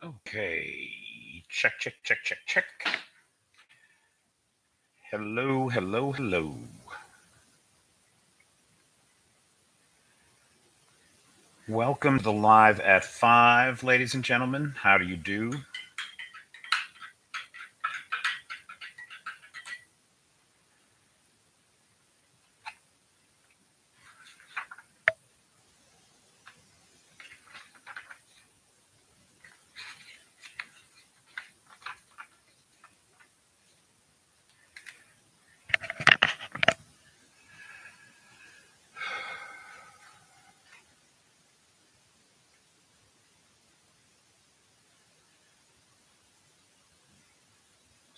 Okay. Check, check, check, check, check. Hello, hello, hello. Welcome to the live at 5, ladies and gentlemen. How do you do?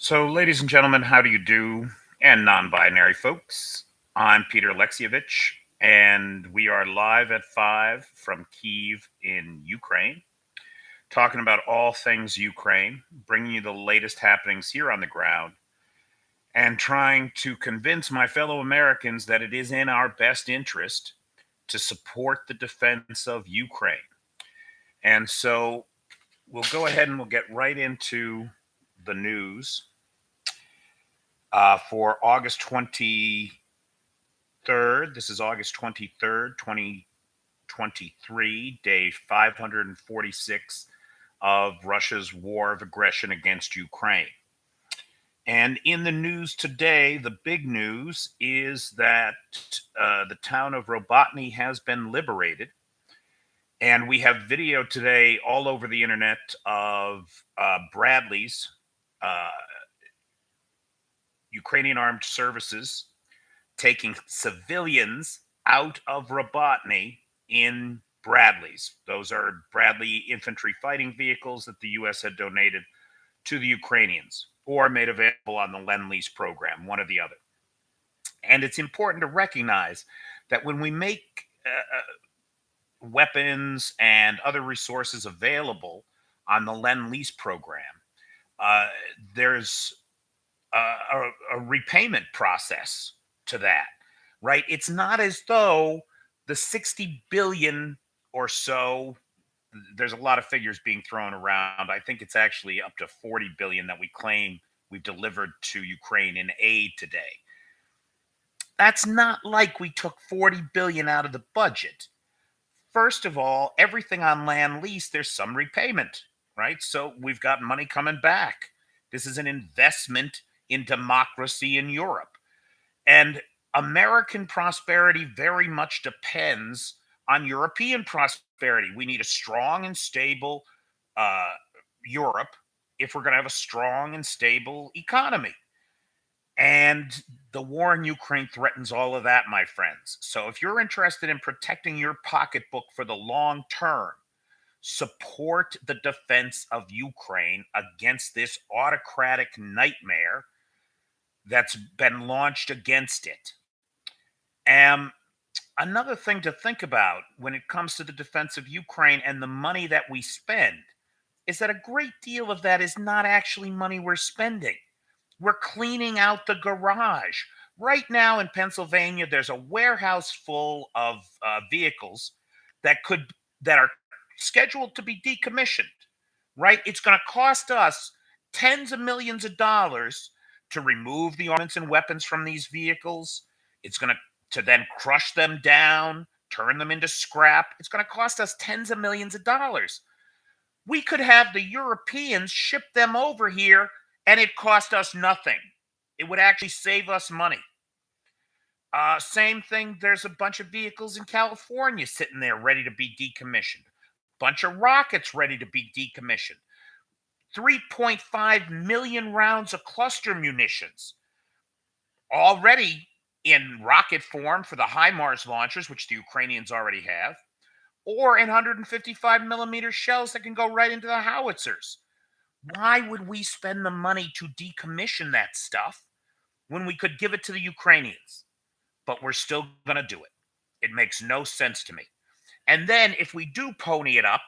So, ladies and gentlemen, how do you do? And non binary folks, I'm Peter Alexievich, and we are live at 5 from Kiev in Ukraine, talking about all things Ukraine, bringing you the latest happenings here on the ground, and trying to convince my fellow Americans that it is in our best interest to support the defense of Ukraine. And so we'll go ahead and we'll get right into the news for August 23rd. This is August 23rd, 2023, day 546 of Russia's war of aggression against Ukraine. And in the news today, the big news is that the town of Robotny has been liberated. And we have video today all over the internet of Bradley's, uh, Ukrainian Armed Services, taking civilians out of Robotny in Bradleys. Those are Bradley infantry fighting vehicles that the U.S. had donated to the Ukrainians or made available on the Lend Lease program, one or the other. And it's important to recognize that when we make weapons and other resources available on the Lend Lease program, uh, there's a repayment process to that, right? It's not as though the 60 billion or so, there's a lot of figures being thrown around. I think it's actually up to 40 billion that we claim we've delivered to Ukraine in aid today. That's not like we took 40 billion out of the budget. First of all, everything on land lease, there's some repayment, right? So we've got money coming back. This is an investment in democracy in Europe. And American prosperity very much depends on European prosperity. We need a strong and stable uh, Europe if we're going to have a strong and stable economy. And the war in Ukraine threatens all of that, my friends. So if you're interested in protecting your pocketbook for the long term, support the defense of Ukraine against this autocratic nightmare that's been launched against it. Um, Another thing to think about when it comes to the defense of Ukraine and the money that we spend is that a great deal of that is not actually money we're spending. We're cleaning out the garage. Right now in Pennsylvania, there's a warehouse full of vehicles that could that are scheduled to be decommissioned. Right? It's going to cost us tens of millions of dollars to remove the armaments and weapons from these vehicles. It's going to then crush them down, turn them into scrap. It's going to cost us tens of millions of dollars. We could have the Europeans ship them over here and it cost us nothing. It would actually save us money. Same thing, there's a bunch of vehicles in California sitting there ready to be decommissioned. Bunch of rockets ready to be decommissioned. 3.5 million rounds of cluster munitions already in rocket form for the HIMARS launchers, which the Ukrainians already have, or in 155 millimeter shells that can go right into the howitzers. Why would we spend the money to decommission that stuff when we could give it to the Ukrainians? But we're still going to do it. It makes no sense to me. And then if we do pony it up,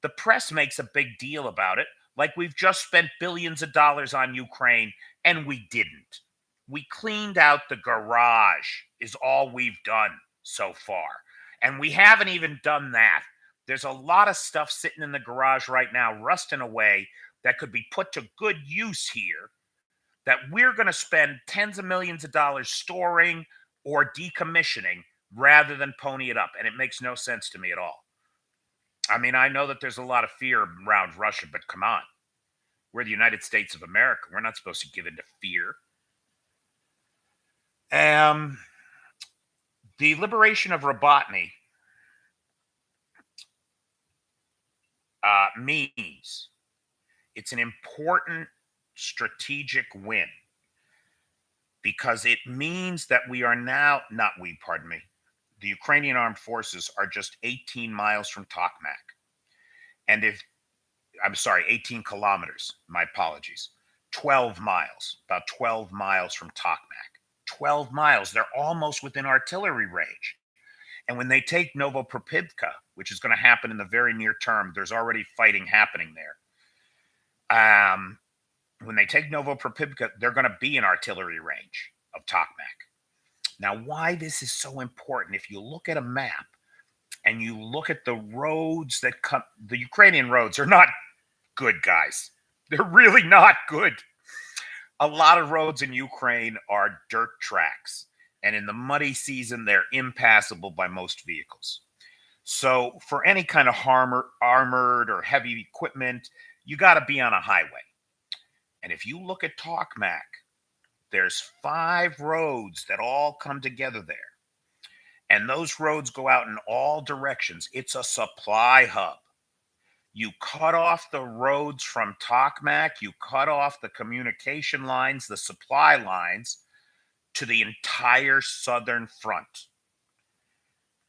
the press makes a big deal about it, like we've just spent billions of dollars on Ukraine, and we didn't. We cleaned out the garage, is all we've done so far. And we haven't even done that. There's a lot of stuff sitting in the garage right now, rusting away, that could be put to good use here, that we're going to spend tens of millions of dollars storing or decommissioning rather than pony it up. And it makes no sense to me at all. I mean, I know that there's a lot of fear around Russia, but come on. We're the United States of America. We're not supposed to give in to fear. Um, the liberation of Robotny means it's an important strategic win because it means that we are now, not we, pardon me, the Ukrainian armed forces are just 18 miles from Tokmak. And if, I'm sorry, 18 kilometers, my apologies, 12 miles, about 12 miles from Tokmak. 12 miles, they're almost within artillery range. And when they take Novopropivka, which is going to happen in the very near term, there's already fighting happening there. When they take Novopropivka, they're going to be in artillery range of Tokmak. Now, why this is so important, if you look at a map and you look at the roads that come, the Ukrainian roads are not good, guys. They're really not good. A lot of roads in Ukraine are dirt tracks, and in the muddy season, they're impassable by most vehicles. So, for any kind of armored or heavy equipment, you got to be on a highway. And if you look at Tokmak, there's 5 roads that all come together there. And those roads go out in all directions. It's a supply hub. You cut off the roads from Tokmak, you cut off the communication lines, the supply lines to the entire southern front.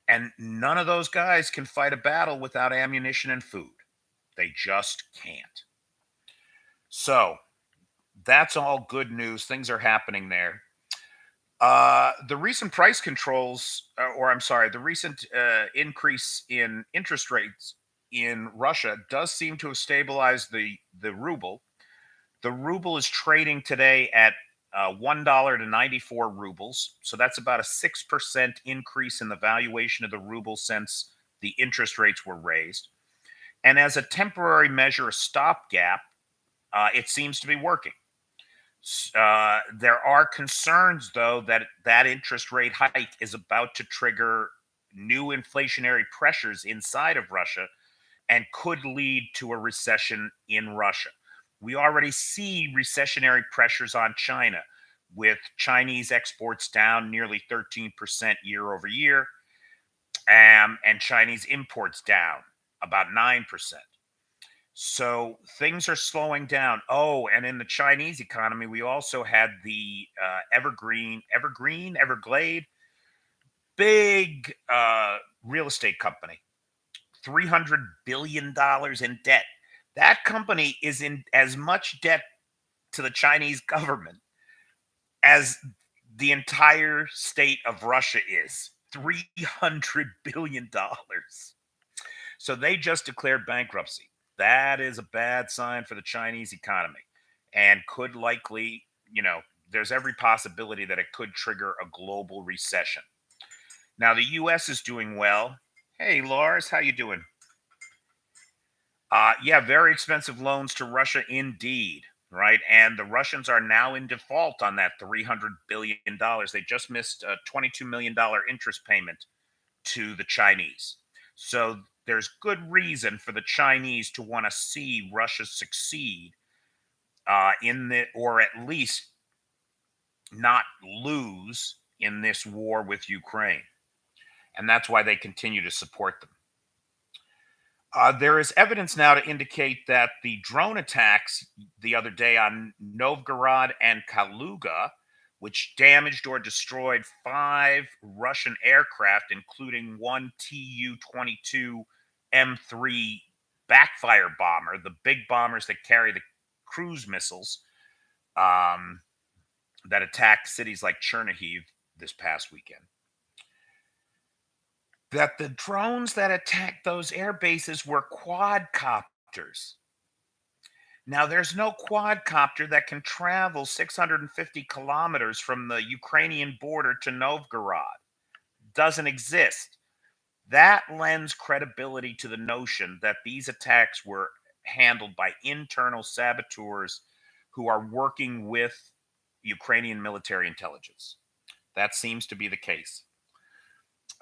And none of those guys can fight a battle without ammunition and food. They just can't. So that's all good news. Things are happening there. The recent price controls, or I'm sorry, the recent increase in interest rates in Russia does seem to have stabilized the ruble. The ruble is trading today at $1 to 94 rubles, so that's about a 6% increase in the valuation of the ruble since the interest rates were raised. And as a temporary measure, a stopgap, it seems to be working. There are concerns, though, that that interest rate hike is about to trigger new inflationary pressures inside of Russia and could lead to a recession in Russia. We already see recessionary pressures on China, with Chinese exports down nearly 13% year over year, and Chinese imports down about 9%. So things are slowing down. Oh, and in the Chinese economy, we also had the Everglade, big real estate company, $300 billion in debt. That company is in as much debt to the Chinese government as the entire state of Russia is. $300 billion. So they just declared bankruptcy. That is a bad sign for the Chinese economy and could likely, there's every possibility that it could trigger a global recession. Now the US is doing well. Hey Lars, how you doing? Yeah, very expensive loans to Russia indeed, right? And the Russians are now in default on that $300 billion. They just missed a $22 million interest payment to the Chinese. So there's good reason for the Chinese to want to see Russia succeed or at least not lose in this war with Ukraine. And that's why they continue to support them. There is evidence now to indicate that the drone attacks the other day on Novgorod and Kaluga, which damaged or destroyed 5 Russian aircraft, including one Tu-22 M3 backfire bomber, the big bombers that carry the cruise missiles that attacked cities like Chernihiv this past weekend. That the drones that attacked those air bases were quadcopters. Now, there's no quadcopter that can travel 650 kilometers from the Ukrainian border to Novgorod. Doesn't exist. That lends credibility to the notion that these attacks were handled by internal saboteurs who are working with Ukrainian military intelligence. That seems to be the case.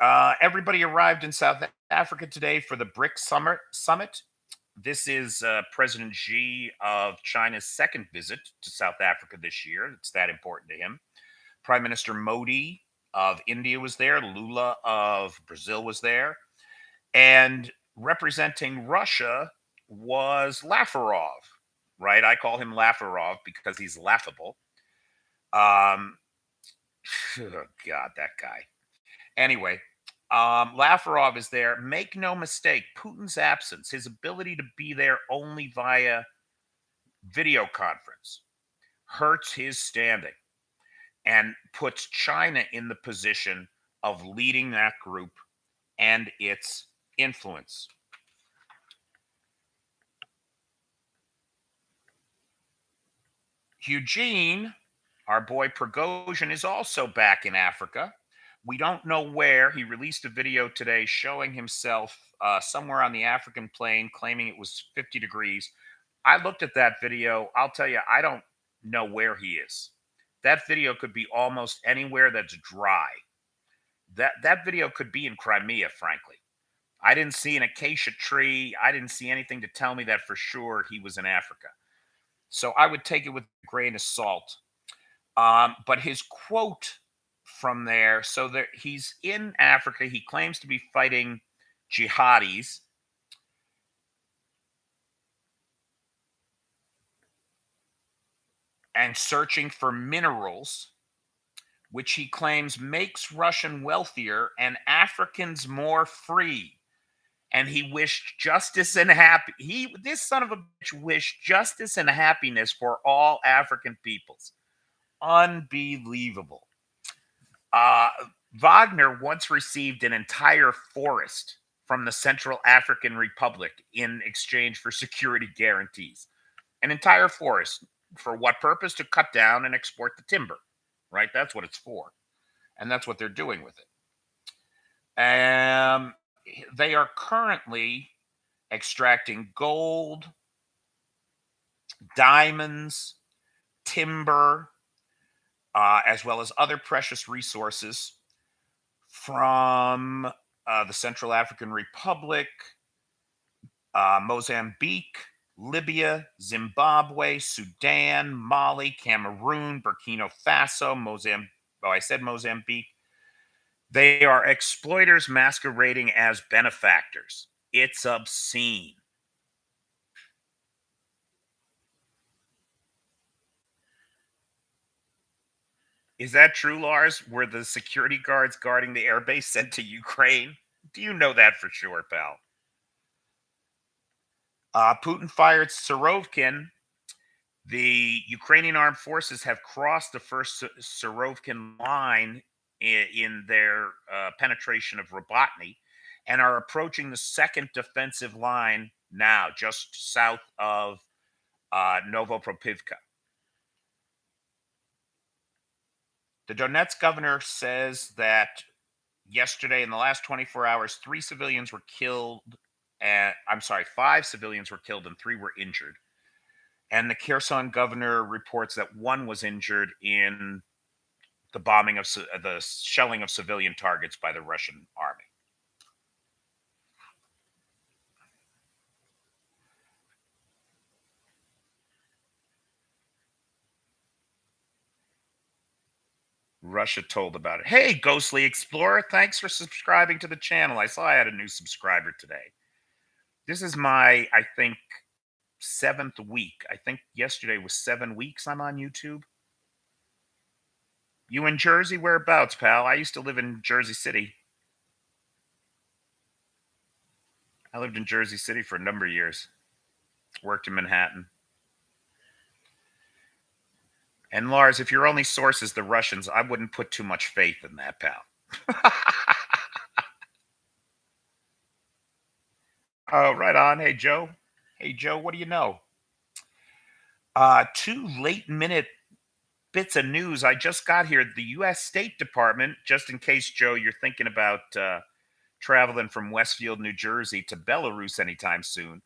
Everybody arrived in South Africa today for the BRICS summit. This is President Xi of China's second visit to South Africa this year. It's that important to him. Prime Minister Modi of India was there. Lula of Brazil was there. And representing Russia was Lafarov, right? I call him Lafarov because he's laughable. Um, oh God, that guy. Anyway, Lavrov is there. Make no mistake, Putin's absence, his ability to be there only via video conference, hurts his standing and puts China in the position of leading that group and its influence. Eugene, our boy Prigozhin, is also back in Africa. We don't know where. He released a video today showing himself somewhere on the African plain, claiming it was 50 degrees. I looked at that video. I'll tell you, I don't know where he is. That video could be almost anywhere that's dry. That video could be in Crimea, frankly. I didn't see an acacia tree. I didn't see anything to tell me that for sure he was in Africa. So I would take it with a grain of salt. But his quote from there, so that he's in Africa, he claims to be fighting jihadis. And searching for minerals, which he claims makes Russian wealthier and Africans more free. And he wished justice and this son of a bitch wished justice and happiness for all African peoples. Unbelievable. Uh, Wagner once received an entire forest from the Central African Republic in exchange for security guarantees. An entire forest. For what purpose? To cut down and export the timber, right? That's what it's for. And that's what they're doing with it. They are currently extracting gold, diamonds, timber, as well as other precious resources from the Central African Republic, Mozambique, Libya, Zimbabwe, Sudan, Mali, Cameroon, Burkina Faso, Mozambique. Oh, I said Mozambique. They are exploiters masquerading as benefactors. It's obscene. Is that true, Lars? Were the security guards guarding the airbase sent to Ukraine? Do you know that for sure, pal? Putin fired Surovikin. The Ukrainian armed forces have crossed the first Surovikin line in their penetration of Robotny and are approaching the second defensive line now, just south of Novopropivka. The Donetsk governor says that yesterday, in the last 24 hours, 3 civilians were killed. Five civilians were killed and 3 were injured. And the Kherson governor reports that 1 was injured in the bombing of the shelling of civilian targets by the Russian army. Russia told about it. Hey, Ghostly Explorer, thanks for subscribing to the channel. I saw I had a new subscriber today. This is my, I think, 7th week. I think yesterday was 7 weeks I'm on YouTube. You in Jersey? Whereabouts, pal? I used to live in Jersey City. I lived in Jersey City for a number of years. Worked in Manhattan. And Lars, if your only source is the Russians, I wouldn't put too much faith in that, pal. Oh, right on. Hey, Joe. Hey, Joe, what do you know? 2 late minute bits of news. I just got here. The U.S. State Department, just in case, Joe, you're thinking about traveling from Westfield, New Jersey to Belarus anytime soon.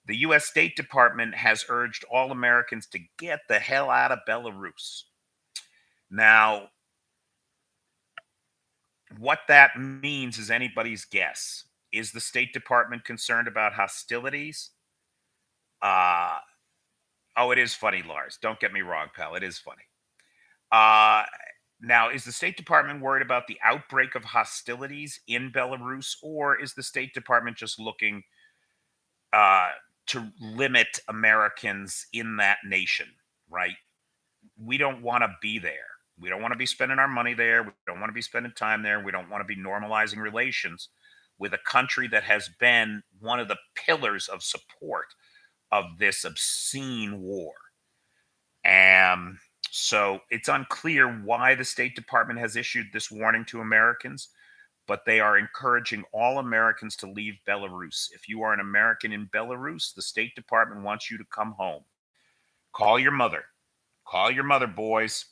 The U.S. State Department has urged all Americans to get the hell out of Belarus. Now, what that means is anybody's guess. Is the State Department concerned about hostilities? Uh, oh, it is funny, Lars. Don't get me wrong, pal. It is funny. Uh, Now, is the State Department worried about the outbreak of hostilities in Belarus, or is the State Department just looking uh, to limit Americans in that nation? Right? We don't want to be there. We don't want to be spending our money there. We don't want to be spending time there. We don't want to be normalizing relations with a country that has been one of the pillars of support of this obscene war. And so it's unclear why the State Department has issued this warning to Americans, but they are encouraging all Americans to leave Belarus. If you are an American in Belarus, the State Department wants you to come home. Call your mother. Call your mother, boys.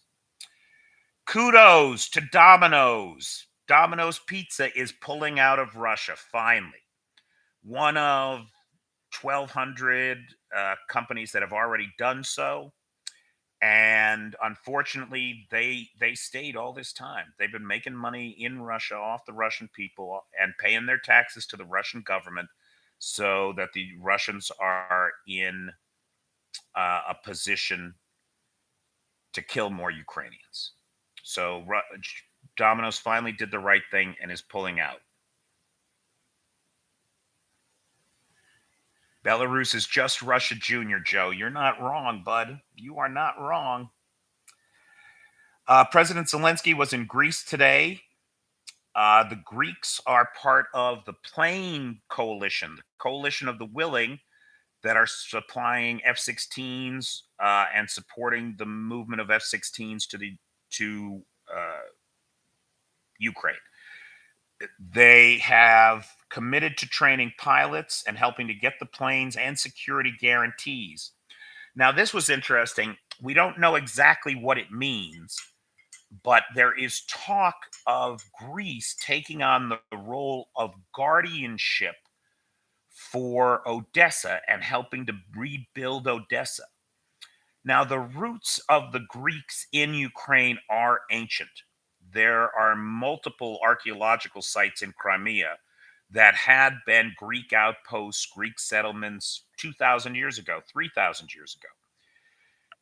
Kudos to Domino's. Domino's Pizza is pulling out of Russia, finally. One of 1,200 companies that have already done so. And unfortunately, they stayed all this time. They've been making money in Russia off the Russian people and paying their taxes to the Russian government so that the Russians are in a position to kill more Ukrainians. So Domino's finally did the right thing and is pulling out. Belarus is just Russia Junior, Joe. You're not wrong, bud. You are not wrong. President Zelensky was in Greece today. The Greeks are part of the Plane Coalition, the coalition of the willing that are supplying F-16s and supporting the movement of F-16s to Ukraine. They have committed to training pilots and helping to get the planes and security guarantees. Now, this was interesting. We don't know exactly what it means, but there is talk of Greece taking on the role of guardianship for Odessa and helping to rebuild Odessa. Now, the roots of the Greeks in Ukraine are ancient. There are multiple archaeological sites in Crimea that had been Greek outposts, Greek settlements 2,000 years ago, 3,000 years ago.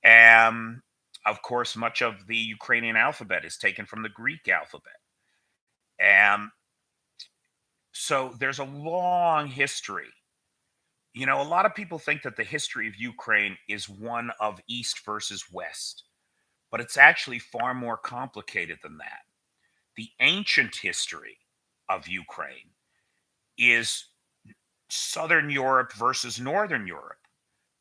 And of course, much of the Ukrainian alphabet is taken from the Greek alphabet. And so there's a long history. You know, a lot of people think that the history of Ukraine is one of East versus West, but it's actually far more complicated than that. The ancient history of Ukraine is Southern Europe versus Northern Europe,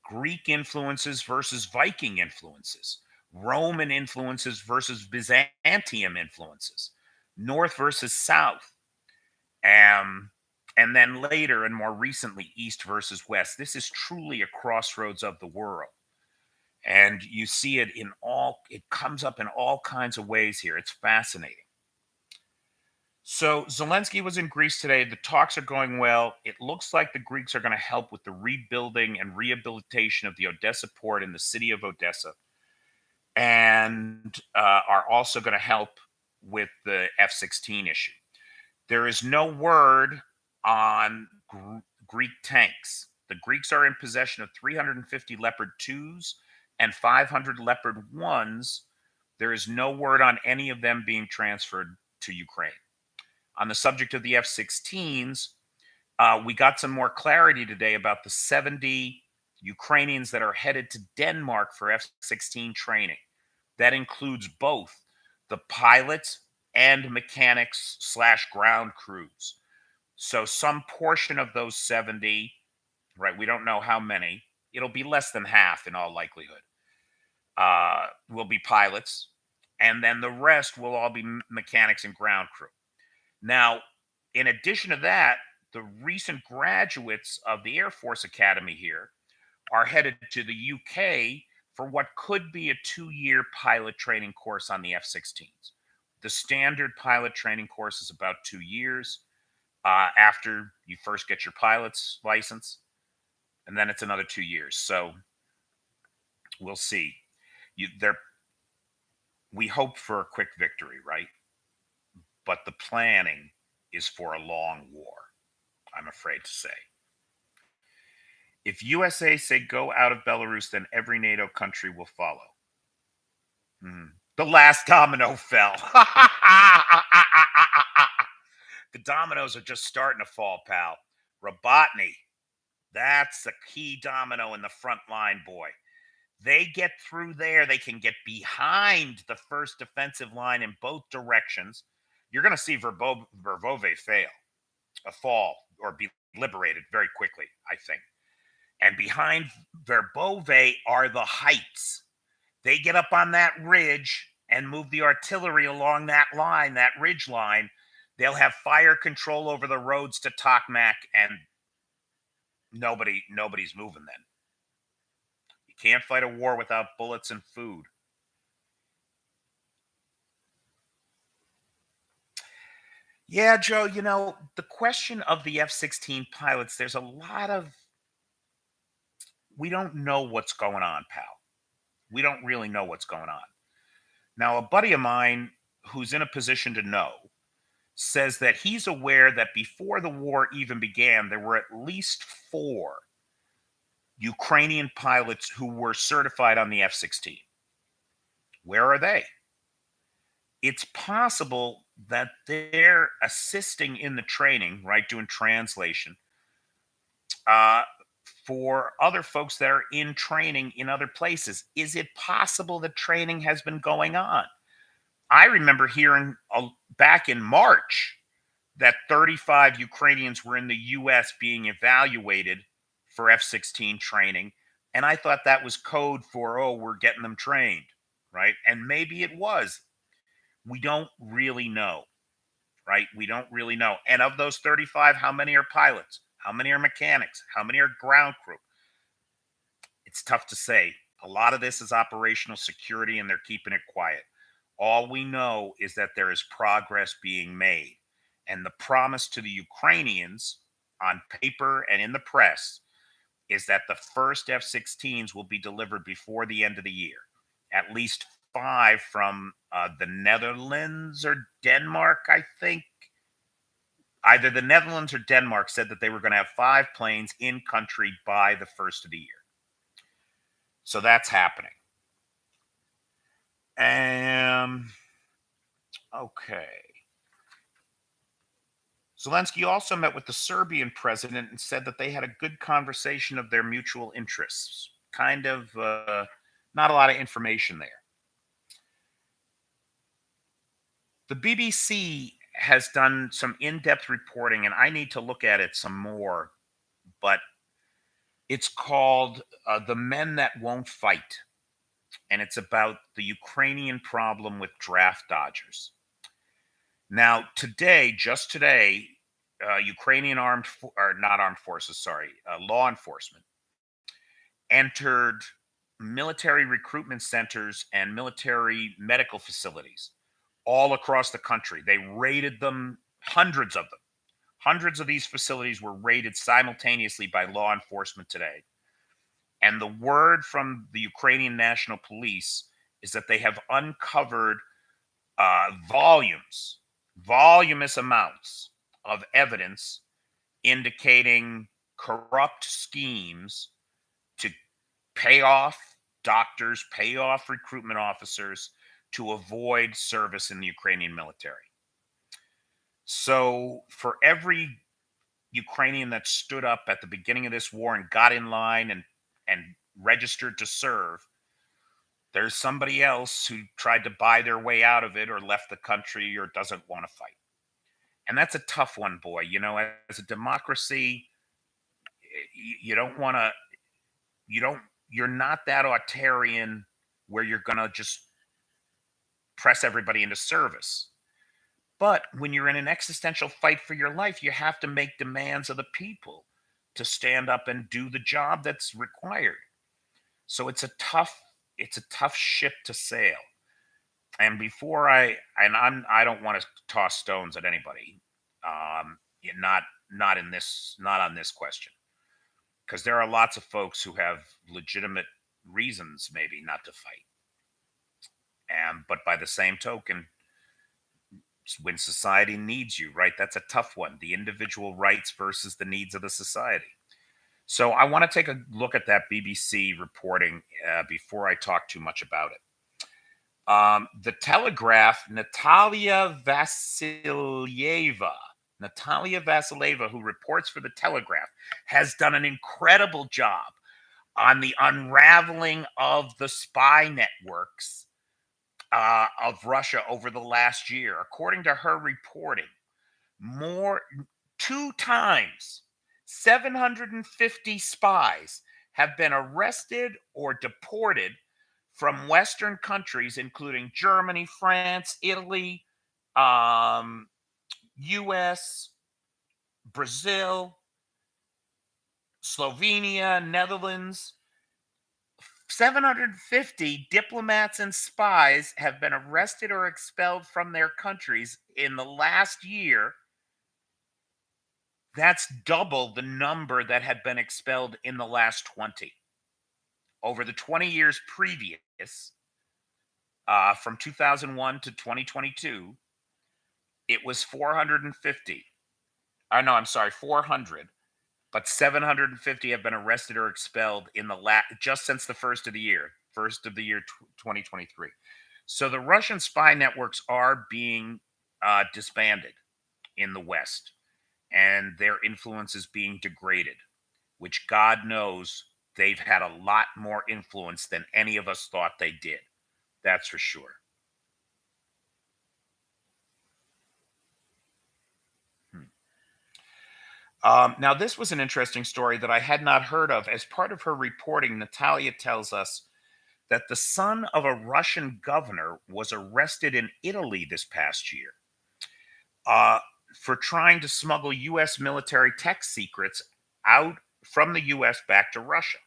Greek influences versus Viking influences, Roman influences versus Byzantium influences, North versus South, and then later and more recently, East versus West. This is truly a crossroads of the world. And you see it it comes up in all kinds of ways here. It's fascinating. So Zelensky was in Greece today. The talks are going well. It looks like the Greeks are going to help with the rebuilding and rehabilitation of the Odessa port in the city of Odessa, and are also going to help with the F-16 issue. There is no word on Greek tanks. The Greeks are in possession of 350 Leopard 2s and 500 Leopard 1s. There is no word on any of them being transferred to Ukraine. On the subject of the F-16s, we got some more clarity today about the 70 Ukrainians that are headed to Denmark for F-16 training. That includes both the pilots and mechanics / ground crews. So some portion of those 70, right, we don't know how many, it'll be less than half in all likelihood, will be pilots. And then the rest will all be mechanics and ground crew. Now, in addition to that, the recent graduates of the Air Force Academy here are headed to the UK for what could be a 2-year pilot training course on the F-16s. The standard pilot training course is about 2 years. after you first get your pilot's license, and then it's another 2 years. So we'll see. There, we hope for a quick victory, right? But the planning is for a long war, I'm afraid to say. If USA say go out of Belarus, then every NATO country will follow. The last domino fell. The dominoes are just starting to fall, pal. Robotny, that's a key domino in the front line, boy. They get through there, they can get behind the first defensive line in both directions. You're going to see Verbove fall, or be liberated very quickly, I think. And behind Verbove are the heights. They get up on that ridge and move the artillery along that line, that ridge line. They'll have fire control over the roads to Tokmak, and nobody's moving then. You can't fight a war without bullets and food. Yeah, Joe, the question of the F-16 pilots, there's a lot of, we don't know what's going on, pal. We don't really know what's going on. Now, a buddy of mine who's in a position to know says that he's aware that before the war even began, there were at least 4 Ukrainian pilots who were certified on the F-16. Where are they? It's possible that they're assisting in the training, right, doing translation, uh, for other folks that are in training in other places. Is it possible that training has been going on? I remember hearing back in March that 35 Ukrainians were in the US being evaluated for F-16 training. And I thought that was code for, oh, we're getting them trained, right? And maybe it was. We don't really know, right? We don't really know. And of those 35, how many are pilots? How many are mechanics? How many are ground crew? It's tough to say. A lot of this is operational security, and they're keeping it quiet. All we know is that there is progress being made. And the promise to the Ukrainians on paper and in the press is that the first F-16s will be delivered before the end of the year. At least 5 from the Netherlands or Denmark, I think. Either the Netherlands or Denmark said that they were going to have 5 planes in country by the first of the year. So that's happening. Okay. Zelensky also met with the Serbian president and said that they had a good conversation of their mutual interests. Kind of not a lot of information there. The BBC has done some in-depth reporting, and I need to look at it some more, but it's called The Men That Won't Fight. And it's about the Ukrainian problem with draft dodgers. Now, just today, Ukrainian law enforcement entered military recruitment centers and military medical facilities all across the country. They raided them, hundreds of them. Hundreds of these facilities were raided simultaneously by law enforcement today. And the word from the Ukrainian National Police is that they have uncovered voluminous amounts of evidence indicating corrupt schemes to pay off doctors, pay off recruitment officers to avoid service in the Ukrainian military. So for every Ukrainian that stood up at the beginning of this war and got in line and registered to serve, there's somebody else who tried to buy their way out of it or left the country or doesn't want to fight. And that's a tough one, boy. As a democracy, you don't want to, you're not that authoritarian where you're going to just press everybody into service. But when you're in an existential fight for your life, you have to make demands of the people to stand up and do the job that's required. So it's a tough ship to sail. And I don't want to toss stones at anybody. Not in this, not on this question, because there are lots of folks who have legitimate reasons maybe not to fight. And but by the same token, when society needs you, right? That's a tough one. The individual rights versus the needs of the society. So I want to take a look at that BBC reporting before I talk too much about it. The Telegraph, Natalia Vasilyeva, who reports for the Telegraph, has done an incredible job on the unraveling of the spy networks of Russia over the last year. According to her reporting, more two times 750 spies have been arrested or deported from Western countries, including Germany, France, Italy, um, US, Brazil, Slovenia, Netherlands. 750 diplomats and spies have been arrested or expelled from their countries in the last year. That's double the number that had been expelled in the last 20. Over the 20 years previous, from 2001 to 2022, it was 450. No, I'm sorry, 400. But 750 have been arrested or expelled in the just since the first of the year 2023. So the Russian spy networks are being disbanded in the West, and their influence is being degraded, which God knows they've had a lot more influence than any of us thought they did. That's for sure. Hmm. Now, this was an interesting story that I had not heard of. As part of her reporting, Natalia tells us that the son of a Russian governor was arrested in Italy this past year uh, for trying to smuggle U.S. military tech secrets out from the U.S. back to Russia.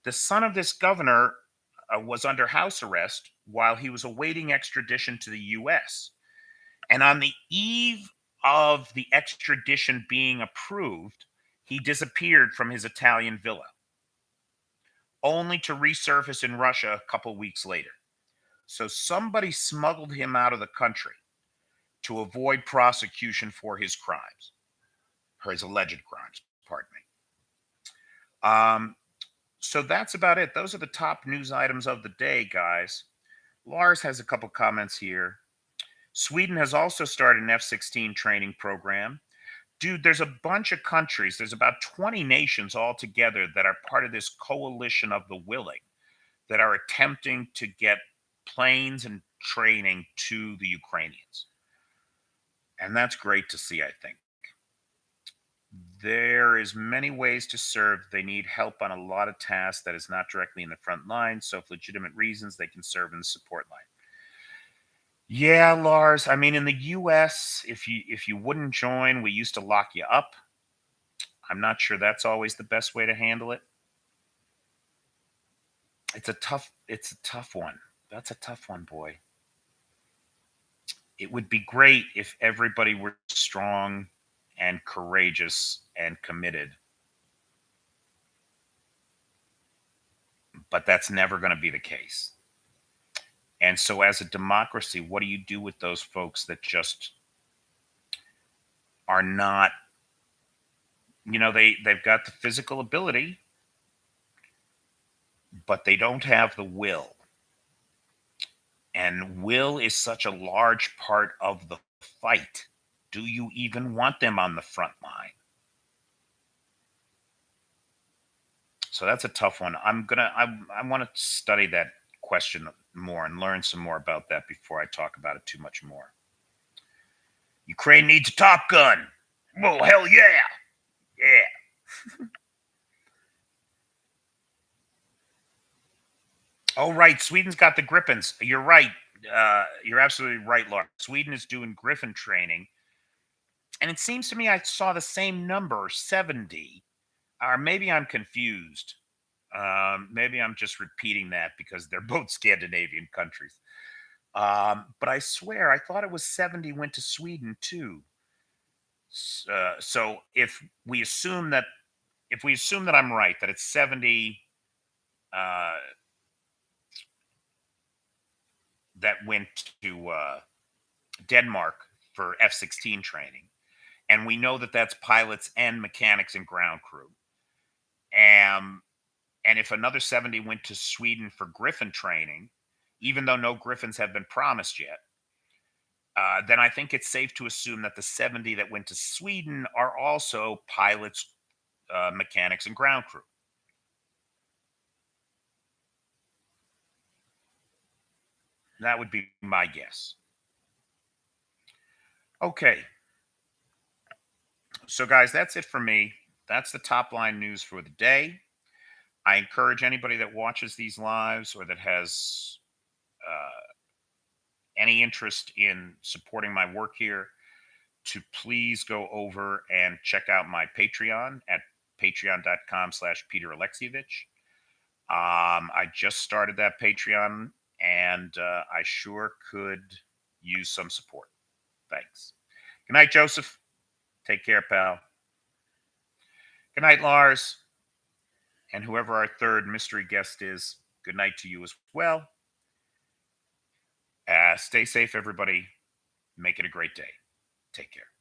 The son of this governor was under house arrest while he was awaiting extradition to the U.S. And on the eve of the extradition being approved, he disappeared from his Italian villa, only to resurface in Russia a couple weeks later. So somebody smuggled him out of the country to avoid prosecution for his crimes, or his alleged crimes, pardon me. So that's about it. Those are the top news items of the day, guys. Lars has a couple comments here. Sweden has also started an F 16 training program. Dude, there's a bunch of countries, there's about 20 nations altogether that are part of this coalition of the willing that are attempting to get planes and training to the Ukrainians. And that's great to see, I think. There is many ways to serve. They need help on a lot of tasks that is not directly in the front line. So, for legitimate reasons, they can serve in the support line. Yeah, Lars. I mean, in the U.S., if you wouldn't join, we used to lock you up. I'm not sure that's always the best way to handle it. It's a tough one. That's a tough one, boy. It would be great if everybody were strong and courageous and committed, but that's never going to be the case. And so, as a democracy, what do you do with those folks that just are not, they've got the physical ability, but they don't have the will. And will is such a large part of the fight. Do you even want them on the front line? So that's a tough one. I want to study that question more and learn some more about that before I talk about it too much more. Ukraine needs a Top Gun. Well, hell yeah. Yeah. Oh, right. Sweden's got the Gripens. You're right. You're absolutely right, Laura. Sweden is doing Griffin training. And it seems to me I saw the same number, 70. Or maybe I'm confused. Maybe I'm just repeating that because they're both Scandinavian countries. But I swear, I thought it was 70 went to Sweden too. So if we assume that I'm right, that it's 70 uh, that went to Denmark for F-16 training, and we know that that's pilots and mechanics and ground crew. Um, and if another 70 went to Sweden for Griffin training, even though no Griffins have been promised yet, then I think it's safe to assume that the 70 that went to Sweden are also pilots, mechanics, and ground crew. That would be my guess. Okay, so guys, that's it for me. That's the top line news for the day. I encourage anybody that watches these lives or that has any interest in supporting my work here to please go over and check out my Patreon at patreon.com/Peter Alexievich. I just started that Patreon, and I sure could use some support. Thanks. Good night, Joseph. Take care, pal. Good night, Lars. And whoever our third mystery guest is, good night to you as well. Stay safe, everybody. Make it a great day. Take care.